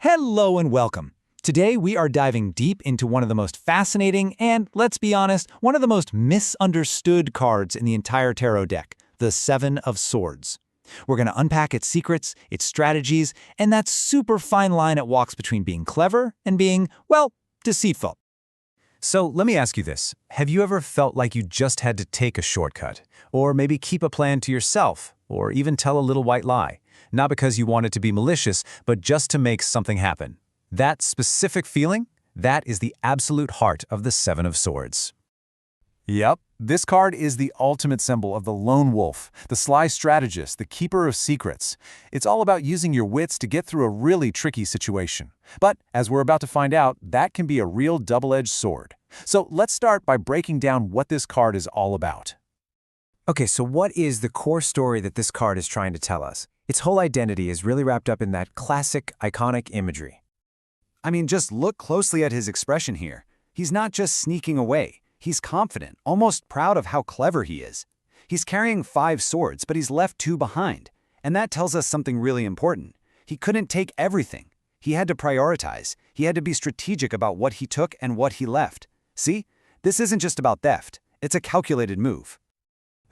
Hello and welcome. Today we are diving deep into one of the most fascinating and, let's be honest, one of the most misunderstood cards in the entire tarot deck, the Seven of Swords. We're going to unpack its secrets, its strategies, and that super fine line it walks between being clever and being, well, deceitful. So let me ask you this. Have you ever felt like you just had to take a shortcut? Or maybe keep a plan to yourself? Or even tell a little white lie? Not because you wanted to be malicious, but just to make something happen. That specific feeling, that is the absolute heart of the Seven of Swords. Yep, this card is the ultimate symbol of the lone wolf, the sly strategist, the keeper of secrets. It's all about using your wits to get through a really tricky situation. But, as we're about to find out, that can be a real double-edged sword. So let's start by breaking down what this card is all about. Okay, so what is the core story that this card is trying to tell us? Its whole identity is really wrapped up in that classic, iconic imagery. I mean, just look closely at his expression here. He's not just sneaking away. He's confident, almost proud of how clever he is. He's carrying 5 swords, but he's left 2 behind. And that tells us something really important. He couldn't take everything. He had to prioritize. He had to be strategic about what he took and what he left. See? This isn't just about theft. It's a calculated move.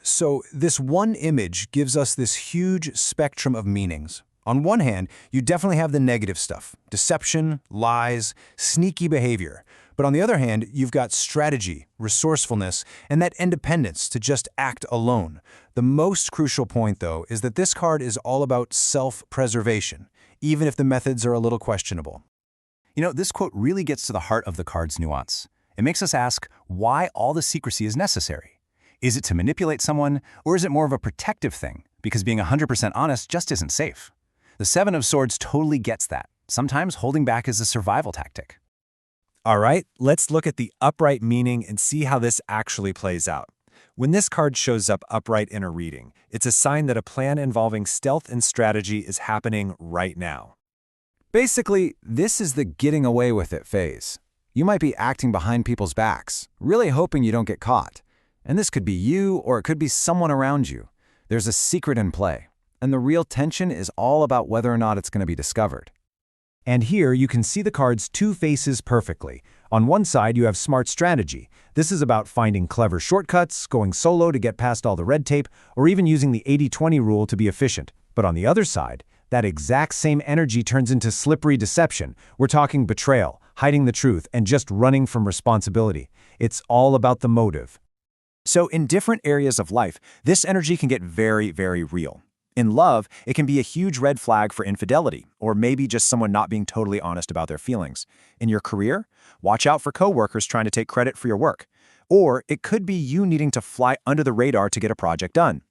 So this one image gives us this huge spectrum of meanings. On one hand, you definitely have the negative stuff, deception, lies, sneaky behavior. But on the other hand, you've got strategy, resourcefulness, and that independence to just act alone. The most crucial point, though, is that this card is all about self-preservation, even if the methods are a little questionable. You know, this quote really gets to the heart of the card's nuance. It makes us ask why all the secrecy is necessary. Is it to manipulate someone, or is it more of a protective thing? Because being 100% honest just isn't safe. The Seven of Swords totally gets that. Sometimes holding back is a survival tactic. All right, let's look at the upright meaning and see how this actually plays out. When this card shows up upright in a reading, it's a sign that a plan involving stealth and strategy is happening right now. Basically, this is the getting away with it phase. You might be acting behind people's backs, really hoping you don't get caught. And this could be you, or it could be someone around you. There's a secret in play, and the real tension is all about whether or not it's going to be discovered. And here you can see the card's 2 faces perfectly. On one side, you have smart strategy. This is about finding clever shortcuts, going solo to get past all the red tape, or even using the 80-20 rule to be efficient. But on the other side, that exact same energy turns into slippery deception. We're talking betrayal, hiding the truth, and just running from responsibility. It's all about the motive. So in different areas of life, this energy can get very, very real. In love, it can be a huge red flag for infidelity, or maybe just someone not being totally honest about their feelings. In your career, watch out for coworkers trying to take credit for your work. Or it could be you needing to fly under the radar to get a project done.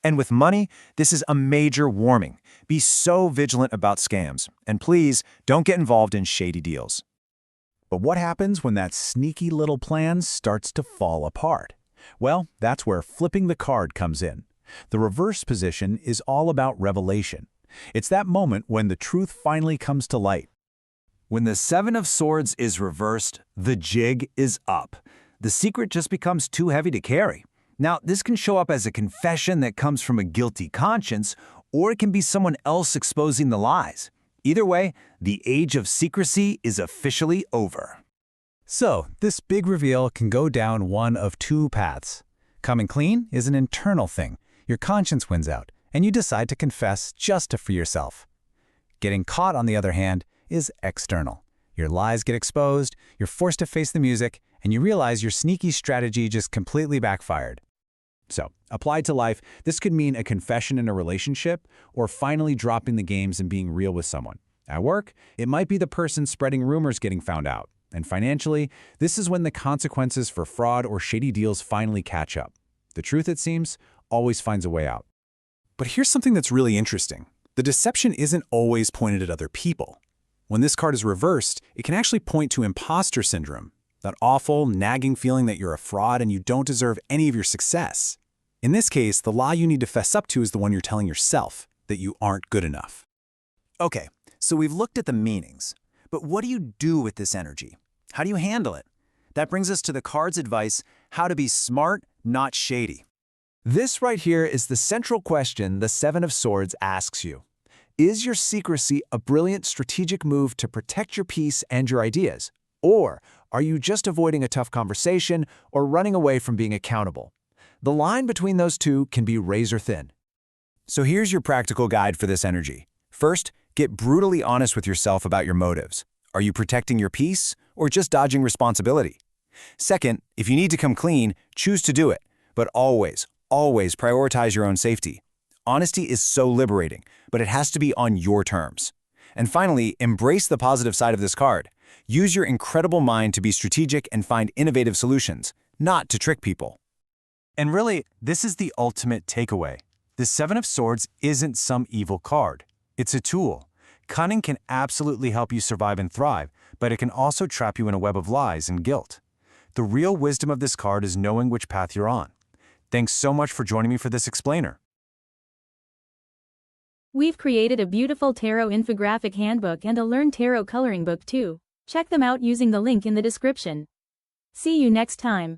And with money, this is a major warning. Be so vigilant about scams, and please don't get involved in shady deals. But what happens when that sneaky little plan starts to fall apart? Well, that's where flipping the card comes in. The reverse position is all about revelation. It's that moment when the truth finally comes to light. When the Seven of Swords is reversed, the jig is up. The secret just becomes too heavy to carry. Now, this can show up as a confession that comes from a guilty conscience, or it can be someone else exposing the lies. Either way, the age of secrecy is officially over. So, this big reveal can go down one of 2 paths. Coming clean is an internal thing. Your conscience wins out, and you decide to confess just to free yourself. Getting caught, on the other hand, is external. Your lies get exposed, you're forced to face the music, and you realize your sneaky strategy just completely backfired. So, applied to life, this could mean a confession in a relationship, or finally dropping the games and being real with someone. At work, it might be the person spreading rumors getting found out. And financially, this is when the consequences for fraud or shady deals finally catch up. The truth, it seems, always finds a way out. But here's something that's really interesting. The deception isn't always pointed at other people. When this card is reversed, it can actually point to imposter syndrome, that awful, nagging feeling that you're a fraud and you don't deserve any of your success. In this case, the lie you need to fess up to is the one you're telling yourself, that you aren't good enough. Okay, so we've looked at the meanings. But what do you do with this energy? How do you handle it? That brings us to the card's advice, how to be smart, not shady. This right here is the central question the Seven of Swords asks you. Is your secrecy a brilliant strategic move to protect your peace and your ideas? Or are you just avoiding a tough conversation or running away from being accountable? The line between those two can be razor thin. So here's your practical guide for this energy. First, get brutally honest with yourself about your motives. Are you protecting your peace or just dodging responsibility? Second, if you need to come clean, choose to do it, but always prioritize your own safety. Honesty is so liberating, but it has to be on your terms. And finally, embrace the positive side of this card. Use your incredible mind to be strategic and find innovative solutions, not to trick people. And really, this is the ultimate takeaway. The Seven of Swords isn't some evil card. It's a tool. Cunning can absolutely help you survive and thrive, but it can also trap you in a web of lies and guilt. The real wisdom of this card is knowing which path you're on. Thanks so much for joining me for this explainer. We've created a beautiful Tarot Infographic Handbook and a Learn Tarot coloring book too. Check them out using the link in the description. See you next time.